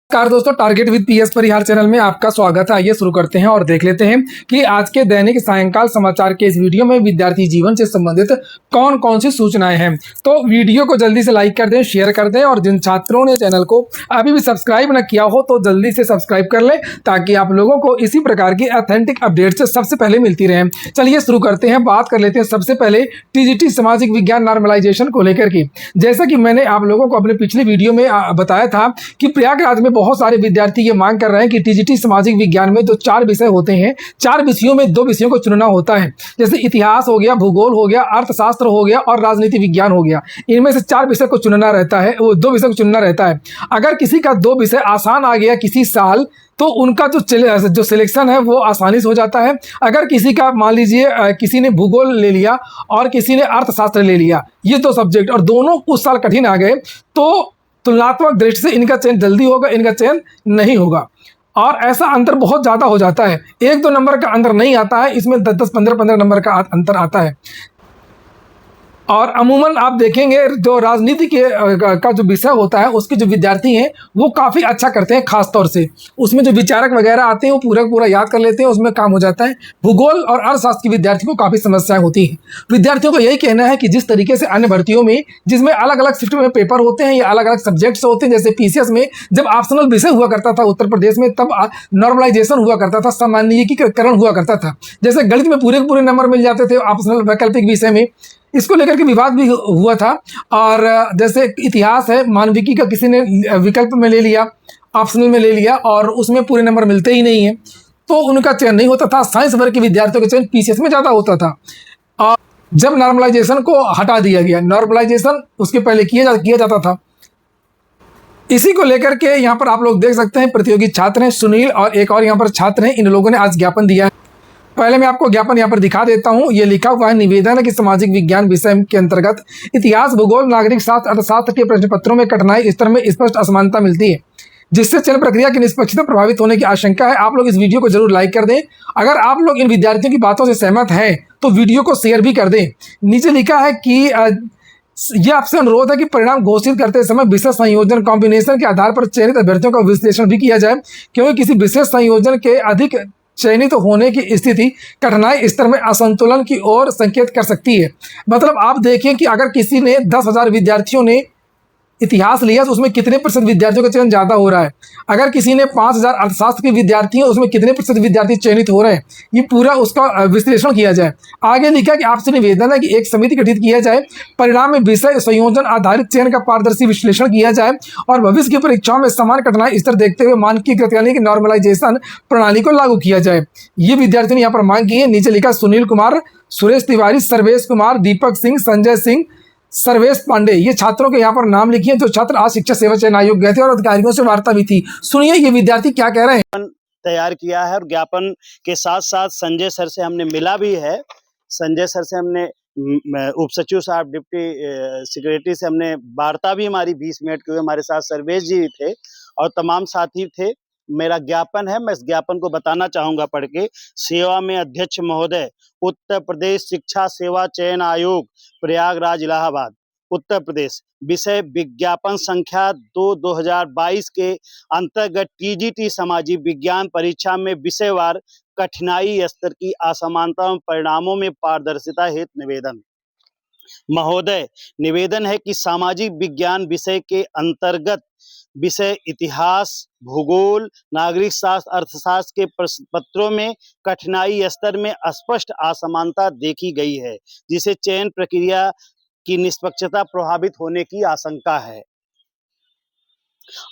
नमस्कार दोस्तों, target with PS Parihar channel में आपका स्वागत है। आइए शुरू करते हैं और देख लेते हैं कि आज के दैनिक सायंकाल समाचार के इस वीडियो में विद्यार्थी जीवन से संबंधित कौन कौन सी सूचनाएं हैं। तो वीडियो को जल्दी से लाइक कर दें, शेयर कर दें और जिन छात्रों ने चैनल को अभी भी सब्सक्राइब न किया हो तो जल्दी से सब्सक्राइब कर लें ताकि आप लोगों को इसी प्रकार की ऑथेंटिक अपडेट्स सबसे पहले मिलती रहें। चलिए शुरू करते हैं, बात कर लेते हैं सबसे पहले टीजीटी सामाजिक विज्ञान नॉर्मलाइजेशन को लेकर के। जैसा कि मैंने आप लोगों को अपने पिछले वीडियो में बताया था कि प्रयागराज में बहुत सारे विद्यार्थी ये मांग कर रहे हैं कि टीजीटी सामाजिक विज्ञान में जो 4 विषय होते हैं, 4 विषयों में 2 विषयों को चुनना होता है। जैसे इतिहास हो गया, भूगोल हो गया, अर्थशास्त्र हो गया और राजनीति विज्ञान हो गया। इनमें से 4 विषय को चुनना रहता है, वो 2 विषय को चुनना रहता है। अगर किसी का 2 विषय आसान आ गया किसी साल तो उनका जो सिलेक्शन है वो आसानी से हो जाता है। अगर किसी का मान लीजिए किसी ने भूगोल ले लिया और किसी ने अर्थशास्त्र ले लिया, ये 2 सब्जेक्ट और दोनों उस साल कठिन आ गए तो तुलनात्मक दृष्टि से इनका चयन जल्दी होगा, इनका चयन नहीं होगा। और ऐसा अंतर बहुत ज़्यादा हो जाता है, 1-2 नंबर का अंतर नहीं आता है, इसमें 10-10, 15-15 नंबर का अंतर आता है। और अमूमन आप देखेंगे जो राजनीति का जो विषय होता है उसके जो विद्यार्थी हैं वो काफ़ी अच्छा करते हैं, खास तौर से उसमें जो विचारक वगैरह आते हैं वो पूरा याद कर लेते हैं, उसमें काम हो जाता है। भूगोल और अर्थशास्त्र के विद्यार्थियों को काफ़ी समस्याएं होती हैं। विद्यार्थियों को यही कहना है कि जिस तरीके से अन्य भर्तियों में जिसमें अलग अलग शिफ्ट में पेपर होते हैं या अलग अलग सब्जेक्ट्स होते हैं, जैसे पीसीएस में जब ऑप्शनल विषय हुआ करता था उत्तर प्रदेश में तब नॉर्मलाइजेशन हुआ करता था, सामान्यीकरण हुआ करता था। जैसे गणित में पूरे नंबर मिल जाते थे ऑप्शनल वैकल्पिक विषय में, इसको लेकर के विवाद भी हुआ था। और जैसे इतिहास है, मानविकी का किसी ने विकल्प में ले लिया, ऑप्शनल में ले लिया और उसमें पूरे नंबर मिलते ही नहीं हैं तो उनका चयन नहीं होता था। साइंस वर्ग के विद्यार्थियों का चयन पीसीएस में ज़्यादा होता था। और जब नॉर्मलाइजेशन को हटा दिया गया, नॉर्मलाइजेशन उसके पहले किया जाता था। इसी को लेकर के यहाँ पर आप लोग देख सकते हैं प्रतियोगी छात्र हैं सुनील और एक और यहाँ पर छात्र हैं, इन लोगों ने आज ज्ञापन दिया है। पहले मैं आपको ज्ञापन यहाँ पर दिखा देता हूँ। ये लिखा हुआ है, निवेदन है कि सामाजिक विज्ञान विषय के अंतर्गत इतिहास, भूगोल, नागरिक शास्त्र, अर्थशास्त्र के प्रश्न पत्रों में कठिनाई स्तर में स्पष्ट असमानता मिलती है जिससे चयन प्रक्रिया की निष्पक्षता प्रभावित होने की आशंका है। आप लोग इस वीडियो को जरूर लाइक कर दें। अगर आप लोग इन विद्यार्थियों की बातों से सहमत हैं तो वीडियो को शेयर भी कर दें। नीचे लिखा है कि यह आपसे अनुरोध है कि परिणाम घोषित करते समय विषय संयोजन कॉम्बिनेशन के आधार पर चयनित अभ्यर्थियों का विश्लेषण भी किया जाए, क्योंकि किसी विशेष संयोजन के अधिक चयनित होने की स्थिति कठिनाई स्तर में असंतुलन की ओर संकेत कर सकती है। मतलब आप देखें कि अगर किसी ने 10,000 विद्यार्थियों ने इतिहास लिया तो उसमें कितने प्रतिशत विद्यार्थियों का चयन ज़्यादा हो रहा है। अगर किसी ने 5,000 अर्थशास्त्र के विद्यार्थी हैं उसमें कितने प्रतिशत विद्यार्थी चयनित हो रहे हैं, ये पूरा उसका विश्लेषण किया जाए। आगे लिखा कि आपसे निवेदन है कि एक समिति गठित किया जाए, परिणाम में विषय संयोजन आधारित चयन का पारदर्शी विश्लेषण किया जाए और भविष्य की परीक्षाओं में समान कठिनाई स्तर देखते हुए मानकीकृत यानी कि नॉर्मलाइजेशन प्रणाली को लागू किया जाए। ये विद्यार्थियों ने यहाँ पर मांग की है। नीचे लिखा सुनील कुमार, सुरेश तिवारी, सर्वेश कुमार, दीपक सिंह, संजय सिंह, सर्वेश पांडे, ये छात्रों के यहाँ पर नाम लिखिए जो छात्र आज शिक्षक सेवा चयन आयोग गए थे और अधिकारियों से वार्ता भी थी। सुनिए ये विद्यार्थी क्या कह रहे हैं। तैयार किया है और ज्ञापन के साथ साथ संजय सर से हमने मिला भी है। संजय सर से हमने उप सचिव साहब, डिप्टी सेक्रेटरी से हमने वार्ता भी हमारी 20 मिनट की हुई। हमारे साथ सर्वेश जी थे और तमाम साथी थे। मेरा ज्ञापन है, मैं इस ज्ञापन को बताना चाहूंगा पढ़ के। सेवा में अध्यक्ष महोदय, उत्तर प्रदेश शिक्षा सेवा चयन आयोग, प्रयागराज, इलाहाबाद, उत्तर प्रदेश। विषय विज्ञापन संख्या 2/2022 के अंतर्गत टीजीटी सामाजिक विज्ञान परीक्षा में विषयवार कठिनाई स्तर की असमानता एवं परिणामों में पारदर्शिता हेतु निवेदन। महोदय, निवेदन है कि सामाजिक विज्ञान विषय के अंतर्गत विषय इतिहास, भूगोल, नागरिक शास्त्र, अर्थशास्त्र के प्रश्न पत्रों में कठिनाई स्तर में स्पष्ट असमानता देखी गई है जिसे चयन प्रक्रिया की निष्पक्षता प्रभावित होने की आशंका है।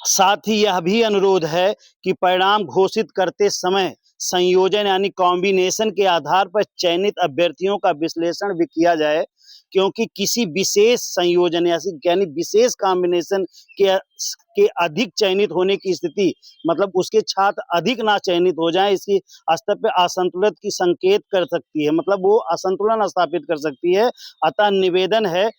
साथ ही यह भी अनुरोध है कि परिणाम घोषित करते समय संयोजन यानी कॉम्बिनेशन के आधार पर चयनित अभ्यर्थियों का विश्लेषण भी किया जाए, क्योंकि किसी विशेष संयोजन यानी विशेष कॉम्बिनेशन के अधिक चयनित होने की स्थिति, मतलब उसके छात्र अधिक ना चयनित हो जाएं, इसकी स्तर पर असंतुलन की संकेत कर सकती है, मतलब वो असंतुलन स्थापित कर सकती है। अतः निवेदन है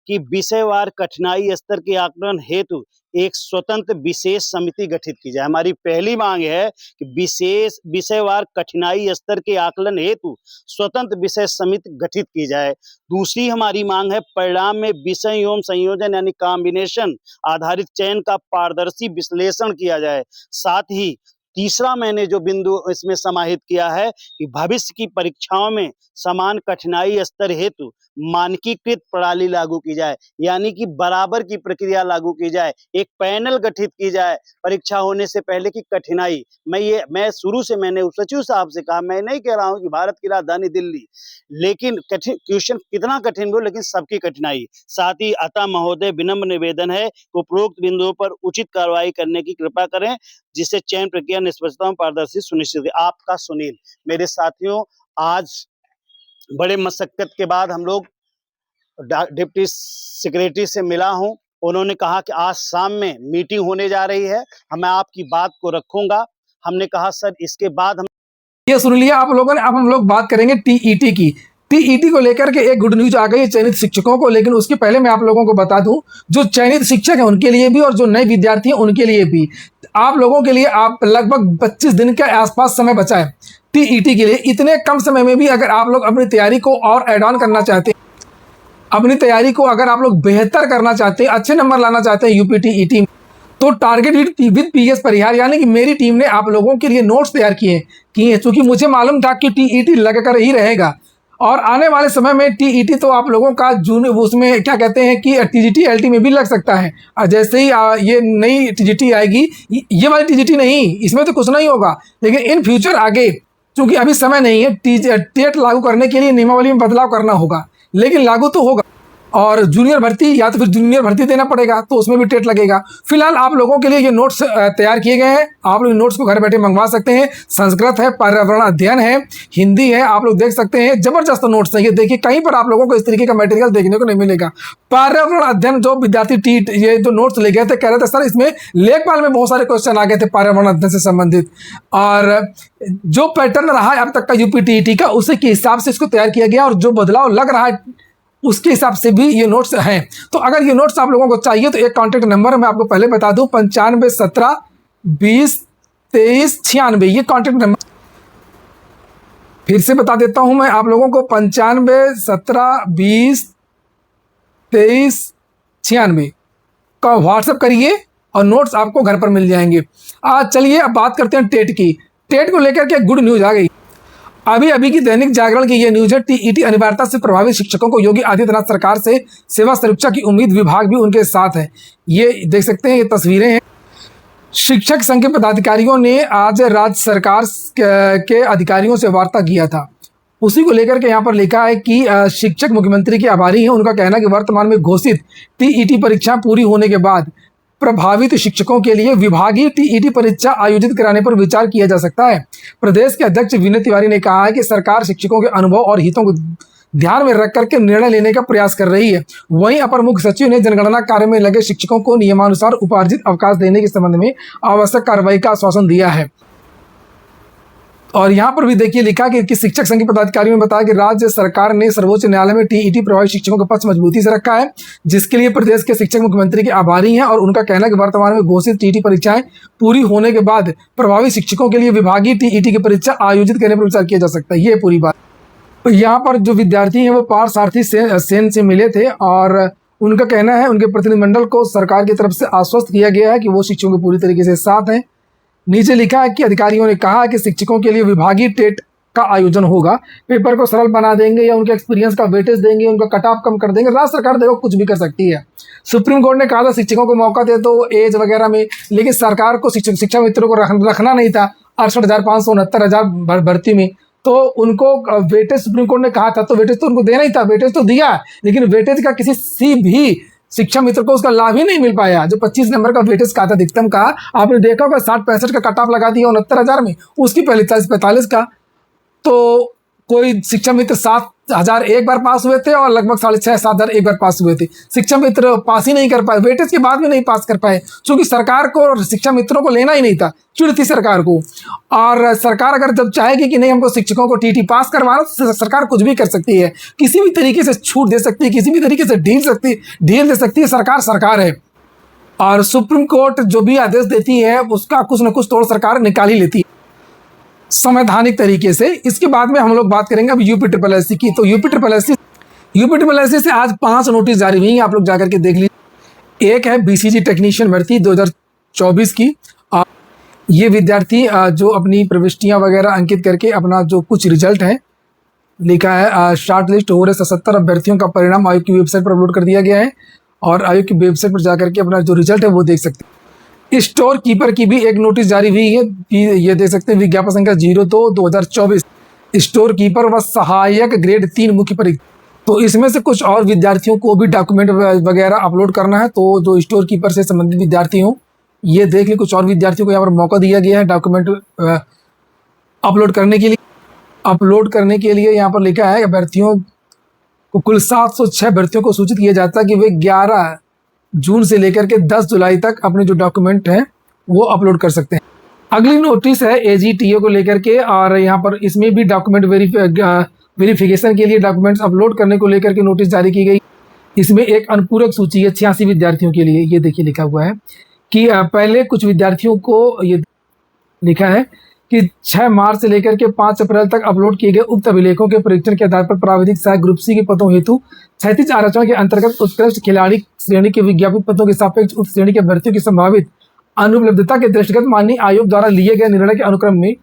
कि विषयवार कठिनाई स्तर के आकलन हेतु एक स्वतंत्र विशेष समिति गठित की जाए। हमारी पहली मांग है कि विशेष विषयवार कठिनाई स्तर के आकलन हेतु स्वतंत्र विषय समिति गठित की जाए। दूसरी हमारी मांग है परिणाम में विषय एवं संयोजन यानी कॉम्बिनेशन आधारित चयन का पारदर्शी विश्लेषण किया जाए। साथ ही तीसरा मैंने जो बिंदु इसमें समाहित किया है कि भविष्य की परीक्षाओं में समान कठिनाई स्तर हेतु मानकीकृत प्रणाली लागू की जाए, यानी कि बराबर की प्रक्रिया लागू की जाए। एक पैनल गठित की जाए परीक्षा होने से पहले की कठिनाई। मैं शुरू से मैंने उप सचिव साहब से कहा, मैं नहीं कह रहा हूं कि भारत की राजधानी दिल्ली, लेकिन कठिन क्वेश्चन कितना कठिन हो, लेकिन सबकी कठिनाई। साथ ही अतः महोदय विनम्र निवेदन है कि उपरोक्त बिंदुओं पर उचित कार्रवाई करने की कृपा करें, जिससे चयन प्रक्रिया निष्पक्षता और पारदर्शी सुनिश्चित। आपका सुनील। मेरे साथियों, आज बड़े मशक्कत के बाद हम लोग डिप्टी सेक्रेटरी से मिला हूं। उन्होंने कहा कि आज शाम में मीटिंग होने जा रही है, मैं आपकी बात को रखूंगा। हमने कहा सर इसके बाद हम ये सुन लिया आप लोगों ने। अब हम लोग बात करेंगे टीईटी की। टीईटी को लेकर के एक गुड न्यूज आ गई है चयनित शिक्षकों को, लेकिन उसके पहले मैं आप लोगों को बता दूं, जो चयनित शिक्षक हैं उनके लिए भी और जो नए विद्यार्थी हैं उनके लिए भी, आप लोगों के लिए आप लगभग 25 दिन के आसपास समय बचा है टीईटी के लिए। इतने कम समय में भी अगर आप लोग अपनी तैयारी को और ऐड ऑन करना चाहते हैं, अपनी तैयारी को अगर आप लोग बेहतर करना चाहते हैं, अच्छे नंबर लाना चाहते हैं यूपी टीईटी में, तो टारगेट विद पीएस परिहार यानी कि मेरी टीम ने आप लोगों के लिए नोट्स तैयार किए हैं, क्योंकि मुझे मालूम था कि टीईटी लगकर ही रहेगा और आने वाले समय में टीईटी तो आप लोगों का जून उसमें क्या कहते हैं कि टीजीटी एलटी में भी लग सकता है। जैसे ही ये नई टीजीटी आएगी, ये वाली टीजीटी नहीं, इसमें तो कुछ नहीं होगा, लेकिन इन फ्यूचर आगे चूंकि अभी समय नहीं है, टेट लागू करने के लिए नियमावली में बदलाव करना होगा, लेकिन लागू तो होगा। और जूनियर भर्ती या तो फिर जूनियर भर्ती देना पड़ेगा, तो उसमें भी टेट लगेगा। फिलहाल आप लोगों के लिए ये नोट्स तैयार किए गए हैं, आप लोग नोट्स को घर बैठे मंगवा सकते हैं। संस्कृत है, पर्यावरण अध्ययन है, हिंदी है, आप लोग देख सकते हैं। जबरदस्त नोट्स है ये, देखिए कहीं पर आप लोगों को इस तरीके का मटेरियल देखने को नहीं मिलेगा। पर्यावरण अध्ययन जो विद्यार्थी ये जो नोट्स ले गए थे, कह रहे थे सर इसमें लेखपाल में बहुत सारे क्वेश्चन आ गए थे पर्यावरण अध्ययन से संबंधित, और जो पैटर्न रहा है अब तक का यूपी टीईटी का, उसी के हिसाब से इसको तैयार किया गया और जो बदलाव लग रहा है उसके हिसाब से भी ये नोट्स हैं। तो अगर ये नोट्स आप लोगों को चाहिए तो एक कॉन्टैक्ट नंबर मैं आपको पहले बता दूं, 95 17 20 23 96, ये कॉन्टैक्ट नंबर फिर से बता देता हूं मैं आप लोगों को, 95 17 20 23 96 का व्हाट्सएप करिए और नोट्स आपको घर पर मिल जाएंगे। आज चलिए अब बात करते हैं टेट की। टेट को लेकर के गुड न्यूज आ गई। अभी की दैनिक जागरण की यह न्यूज है, टीईटी अनिवार्यता से प्रभावित शिक्षकों को योगी आदित्यनाथ सरकार से सेवा सुरक्षा की उम्मीद, विभाग भी उनके साथ है। ये देख सकते हैं, ये तस्वीरें हैं। शिक्षक संघ के पदाधिकारियों ने आज राज्य सरकार के अधिकारियों से वार्ता किया था, उसी को लेकर के यहाँ पर लिखा है कि शिक्षक मुख्यमंत्री के आभारी हैं। उनका कहना है कि वर्तमान में घोषित टीईटी परीक्षा पूरी होने के बाद प्रभावित शिक्षकों के लिए विभागीय टीईटी परीक्षा आयोजित कराने पर विचार किया जा सकता है। प्रदेश के अध्यक्ष विनय तिवारी ने कहा है कि सरकार शिक्षकों के अनुभव और हितों को ध्यान में रख करके निर्णय लेने का प्रयास कर रही है। वहीं अपर मुख्य सचिव ने जनगणना कार्य में लगे शिक्षकों को नियमानुसार उपार्जित अवकाश देने के संबंध में आवश्यक कार्रवाई का आश्वासन दिया है। और यहाँ पर भी देखिए लिखा कि शिक्षक संघ के पदाधिकारियों ने बताया कि राज्य सरकार ने सर्वोच्च न्यायालय में टीईटी प्रभावित शिक्षकों का पक्ष मजबूती से रखा है, जिसके लिए प्रदेश के शिक्षक मुख्यमंत्री के आभारी हैं। और उनका कहना है कि वर्तमान में घोषित टीईटी परीक्षाएं पूरी होने के बाद प्रभावित शिक्षकों के लिए विभागीय टीईटी की परीक्षा आयोजित करने पर विचार किया जा सकता है। ये पूरी बात। तो यहाँ पर जो विद्यार्थी हैं वो पार्थ सारथी सेन से मिले थे और उनका कहना है उनके प्रतिनिधिमंडल को सरकार की तरफ से आश्वस्त किया गया है कि वो शिक्षकों के पूरी तरीके से साथ हैं। नीचे लिखा है कि अधिकारियों ने कहा कि शिक्षकों के लिए विभागीय टेट का आयोजन होगा, पेपर को सरल बना देंगे या उनके एक्सपीरियंस का वेटेज देंगे, उनका कट ऑफ कम कर देंगे। राज्य सरकार देखो कुछ भी कर सकती है। सुप्रीम कोर्ट ने कहा था शिक्षकों को मौका दे दो एज वगैरह में, लेकिन सरकार को शिक्षा मित्रों को रखना नहीं था 68,500 69,000 भर्ती में, तो उनको वेटेज सुप्रीम कोर्ट ने कहा था, तो वेटेज तो उनको देना ही था। वेटेज तो दिया, लेकिन वेटेज का किसी भी शिक्षा मित्र को उसका लाभ ही नहीं मिल पाया। जो 25 नंबर का वेटेज का था अधिकतम का, आपने देखा होगा 60-65 का कट ऑफ लगा दिया 69,000 में, उसकी पहले 40-45 का। तो कोई शिक्षा मित्र 7,000 एक बार पास हुए थे और लगभग 6,500-7,000 एक बार पास हुए थे। शिक्षा मित्र पास ही नहीं कर पाए, वेटेज के बाद भी नहीं पास कर पाए, क्योंकि सरकार को शिक्षा मित्रों को लेना ही नहीं था, चिढ़ थी सरकार को। और सरकार अगर जब चाहेगी कि नहीं हमको शिक्षकों को टीटी पास करवाना, तो सरकार कुछ भी कर सकती है, किसी भी तरीके से छूट दे सकती है, किसी भी तरीके से ढील दे सकती है। सरकार है। और सुप्रीम कोर्ट जो भी आदेश देती है उसका कुछ न कुछ तोड़ सरकार निकाल ही लेती है संवैधानिक तरीके से। इसके बाद में हम लोग बात करेंगे अब यूपी ट्रिपल एससी की। तो यूपी ट्रिपल एससी से आज 5 नोटिस जारी हुई हैं, आप लोग जाकर के देख लीजिए। एक है बीसीजी टेक्नीशियन भर्ती 2024 की। ये विद्यार्थी जो अपनी प्रविष्टियां वगैरह अंकित करके अपना जो कुछ रिजल्ट है लिखा है, शॉर्ट लिस्ट हो रहे 77 अभ्यर्थियों का परिणाम आयोग की वेबसाइट पर अपलोड कर दिया गया है और आयोग की वेबसाइट पर जाकर के अपना जो रिजल्ट है वो देख सकते हैं। स्टोर कीपर की भी एक नोटिस जारी हुई है, ये देख सकते हैं, विज्ञापन संख्या 02/2024। स्टोर कीपर व सहायक ग्रेड 3 मुख्य परीक्षा। तो इसमें से कुछ और विद्यार्थियों को भी डॉक्यूमेंट वगैरह अपलोड करना है, तो जो स्टोर कीपर से संबंधित विद्यार्थी हों ये देख ले, कुछ और विद्यार्थियों को यहाँ पर मौका दिया गया है डॉक्यूमेंट अपलोड करने के लिए। यहाँ पर लिखा है अभ्यर्थियों को कुल 706 अभ्यर्थियों को सूचित किया जाता है कि वे 11 जून से लेकर के 10 जुलाई तक अपने जो डॉक्यूमेंट हैं वो अपलोड कर सकते हैं। अगली नोटिस है एजीटीए को लेकर के, और यहाँ पर इसमें भी डॉक्यूमेंट वेरिफिकेशन के लिए डॉक्यूमेंट्स अपलोड करने को लेकर के नोटिस जारी की गई। इसमें एक अनुपूरक सूची है 86 विद्यार्थियों के लिए। ये देखिए लिखा हुआ है कि पहले कुछ विद्यार्थियों को ये लिखा है कि 6 मार्च से लेकर के 5 अप्रैल तक अपलोड किए गए उक्त अभिलेखों के परीक्षण के आधार पर प्राविधिक सहायक ग्रुप सी के पदों हेतु 37 आरक्षण के अंतर्गत उत्कृष्ट खिलाड़ी श्रेणी के विज्ञापित पदों के सापेक्ष उक्त श्रेणी के अभ्यर्थियों की संभावित अनुपलब्धता के दृष्टिगत माननीय आयोग द्वारा लिए गए निर्णय के अनुक्रम में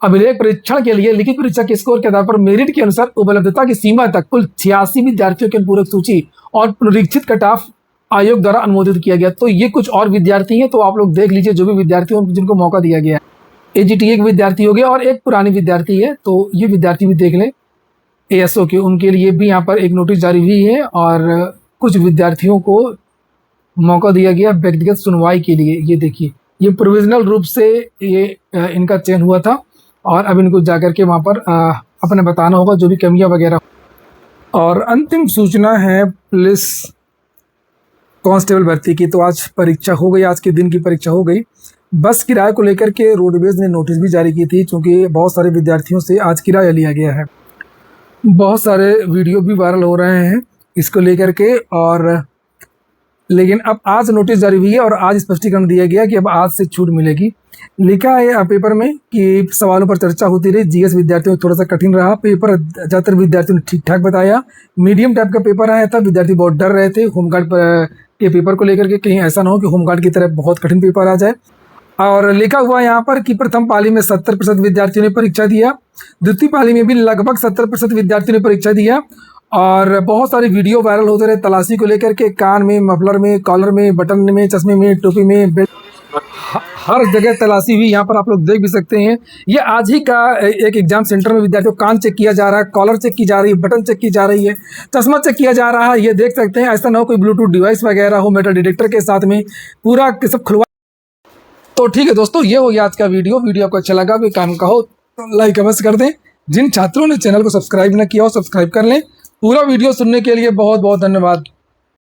अभिलेख परीक्षण के लिए लिखित परीक्षा के स्कोर के आधार पर मेरिट के अनुसार उपलब्धता की सीमा तक कुल 86 विद्यार्थियों की अनुपूरक सूची और पुनरीक्षित कट ऑफ आयोग द्वारा अनुमोदित किया गया। तो ये कुछ और विद्यार्थी हैं, तो आप लोग देख लीजिए जो भी विद्यार्थी हैं जिनको मौका दिया गया है। एजीटीए के विद्यार्थी हो गए और एक पुरानी विद्यार्थी है, तो ये विद्यार्थी भी देख लें एएसओ के, उनके लिए भी यहाँ पर एक नोटिस जारी हुई है और कुछ विद्यार्थियों को मौका दिया गया व्यक्तिगत सुनवाई के लिए। ये देखिए, ये प्रोविजनल रूप से ये इनका चयन हुआ था और अब इनको जाकर के वहाँ पर अपने बताना होगा जो भी कमियाँ वगैरह। और अंतिम सूचना है पुलिस कांस्टेबल भर्ती की। तो आज परीक्षा हो गई, आज के दिन की परीक्षा हो गई। बस किराए को लेकर के रोडवेज ने नोटिस भी जारी की थी, क्योंकि बहुत सारे विद्यार्थियों से आज किराया लिया गया है। बहुत सारे वीडियो भी वायरल हो रहे हैं इसको लेकर के, और लेकिन अब आज नोटिस जारी हुई है और आज स्पष्टीकरण दिया गया कि अब आज से छूट मिलेगी। लिखा है पेपर में कि सवालों पर चर्चा होती रही, जीएस विद्यार्थियों को थोड़ा सा कठिन रहा, पेपर ज़्यादातर विद्यार्थियों ने ठीक ठाक बताया, मीडियम टाइप का पेपर आया था, विद्यार्थी बहुत डर रहे थे होमगार्ड के पेपर को लेकर के, कहीं ऐसा ना हो कि होमगार्ड की तरह बहुत कठिन पेपर आ जाए। और लिखा हुआ यहाँ पर कि प्रथम पाली में 70% विद्यार्थियों ने परीक्षा दिया, द्वितीय पाली में भी लगभग 70% विद्यार्थियों ने परीक्षा दिया। और बहुत सारे वीडियो वायरल होते रहे तलाशी को लेकर के, कान में, मफलर में, कॉलर में, बटन में, चश्मे में, टोपी में, हर जगह तलाशी हुई। यहाँ पर आप लोग देख भी सकते हैं, ये आज ही का एक एग्जाम सेंटर में विद्यार्थियों कान चेक किया जा रहा है, कॉलर चेक की जा रही है, बटन चेक की जा रही है, चश्मा चेक किया जा रहा है। ये देख सकते हैं, ऐसा ना हो कोई ब्लूटूथ डिवाइस वगैरह हो मेटल डिटेक्टर के साथ में, पूरा सब खुलवा। तो ठीक है दोस्तों, ये हो गया आज का वीडियो। आपको अच्छा लगा, कोई काम का हो तो लाइक अवश्य कर दें। जिन छात्रों ने चैनल को सब्सक्राइब न किया हो सब्सक्राइब कर लें। पूरा वीडियो सुनने के लिए बहुत बहुत धन्यवाद।